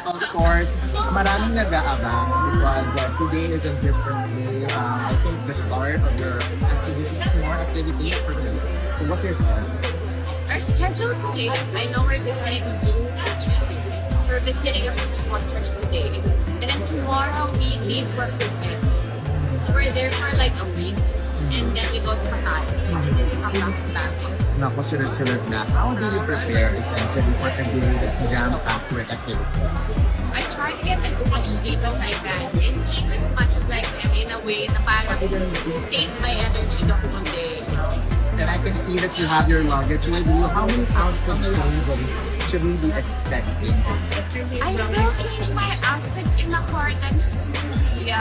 of course, maraming nag-aabang because today is a different day. I think the start of your activity is more activity for me. So what's your schedule? Our schedule today, I know we're visiting a new agent. We're visiting a few sponsors today. And then tomorrow we leave for Phuket. So we're there for like a week. And then we go to Makati. And then we come back to Bangkok. Naku, sunod-sunod na. How do you prepare essentially for a day that's jam-packed with activity? I try to get as much sleep as I can and eat as much as I can in a way na parang sustain my energy the whole day. And I can see that you have your luggage with you. How many pounds of savings should we be expecting? I will change my outfit in accordance to the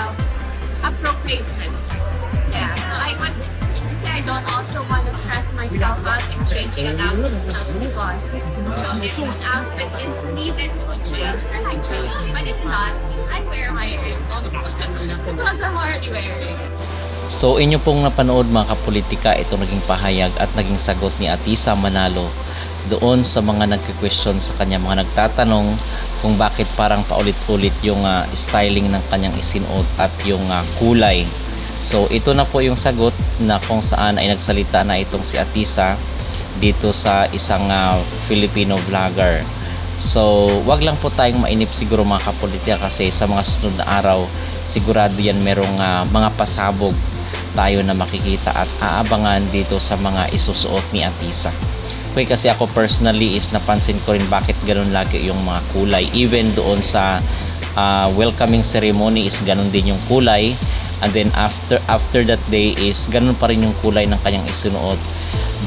appropriateness. Yeah, so I would say I don't also want to stress myself out in changing an outfit just because. So if an outfit is needed to be changed, then I change. But if not, I wear my because I'm already wearing it. So inyo pong napanood mga kapolitika, ito naging pahayag at naging sagot ni Atisa Manalo doon sa mga nagka-question sa kanya, mga nagtatanong kung bakit parang paulit-ulit yung styling ng kanyang isinuot at yung kulay. So ito na po yung sagot na kung saan ay nagsalita na itong si Atisa dito sa isang Filipino vlogger. So wag lang po tayong mainip siguro mga kapolitika, kasi sa mga sunod na araw sigurado yan merong mga pasabog tayo na makikita at aabangan dito sa mga isusuot ni Atisa. Okay, kasi ako personally is napansin ko rin bakit ganun lagi yung mga kulay. Even doon sa welcoming ceremony is ganun din yung kulay. And then after that day is ganun pa rin yung kulay ng kanyang isinuot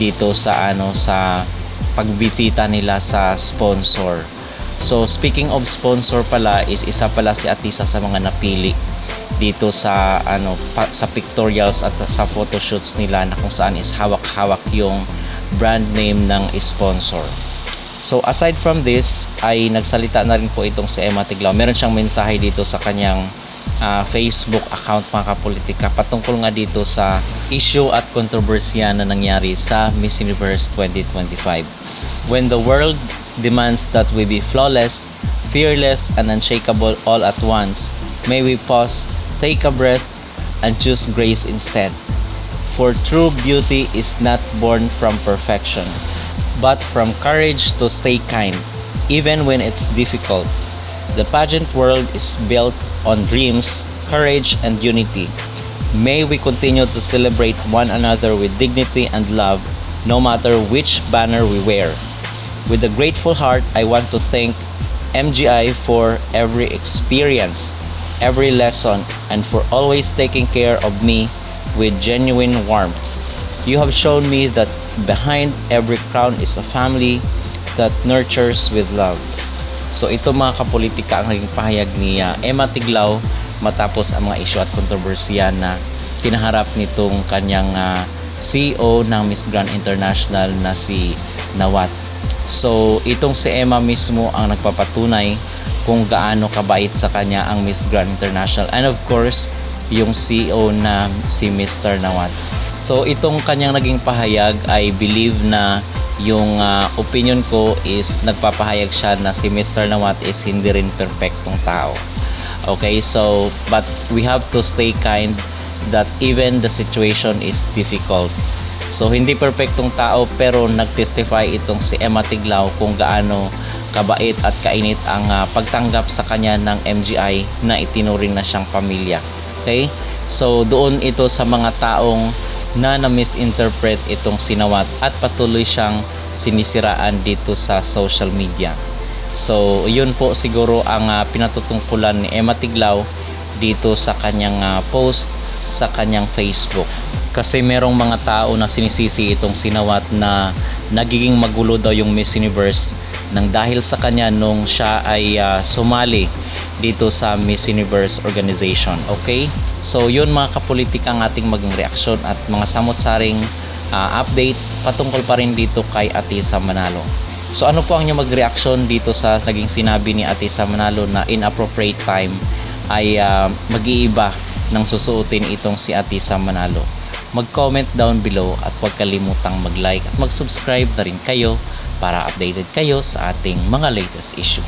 dito sa sa pagbisita nila sa sponsor. So speaking of sponsor pala, is isa pala si Atisa sa mga napili dito sa sa pictorials at sa photoshoots nila, na kung saan is hawak-hawak yung brand name ng sponsor. So aside from this ay nagsalita na rin po itong si Emma Tiglao. Meron siyang mensahe dito sa kanyang Facebook account mga kapolitika patungkol nga dito sa issue at kontrobersiya na nangyari sa Miss Universe 2025. When the world demands that we be flawless, fearless, and unshakable all at once, may we pause, take a breath, and choose grace instead. For true beauty is not born from perfection, but from courage to stay kind, even when it's difficult. The pageant world is built on dreams, courage, and unity. May we continue to celebrate one another with dignity and love, no matter which banner we wear. With a grateful heart, I want to thank MGI for every experience, every lesson, and for always taking care of me with genuine warmth. You have shown me that behind every crown is a family that nurtures with love. So ito mga kapolitika ang naging pahayag ni Emma Tiglao matapos ang mga issue at kontrobersiya na kinaharap nitong kanyang CEO ng Miss Grand International na si Nawat. So itong si Emma mismo ang nagpapatunay kung gaano kabait sa kanya ang Miss Grand International, and of course yung CEO na si Mr. Nawat. So itong kanyang naging pahayag, I believe na yung opinion ko is nagpapahayag siya na si Mr. Nawat is hindi rin perfectong tao. Okay, so but we have to stay kind that even the situation is difficult. So hindi perfectong tao, pero nagtestify itong si Emma Tiglao kung gaano kabait at kainit ang pagtanggap sa kanya ng MGI na itinuring na siyang pamilya. Okay? So doon ito sa mga taong na misinterpret itong sinawat at patuloy siyang sinisiraan dito sa social media. So yun po siguro ang pinatutungkulan ni Emma Tiglao dito sa kanyang post sa kanyang Facebook. Kasi merong mga tao na sinisisi itong sinawat na nagiging magulo daw yung Miss Universe nang dahil sa kanya nung siya ay sumali dito sa Miss Universe organization. Okay? So yun mga kapolitika ang ating maging reaksyon at mga samot-saring update patungkol pa rin dito kay Atisa Manalo. So ano po ang inyong mag-reaction dito sa naging sinabi ni Atisa Manalo na inappropriate time ay mag-iiba ng susuotin itong si Atisa Manalo? Mag-comment down below at huwag kalimutang mag-like at mag-subscribe na rin kayo para updated kayo sa ating mga latest issue.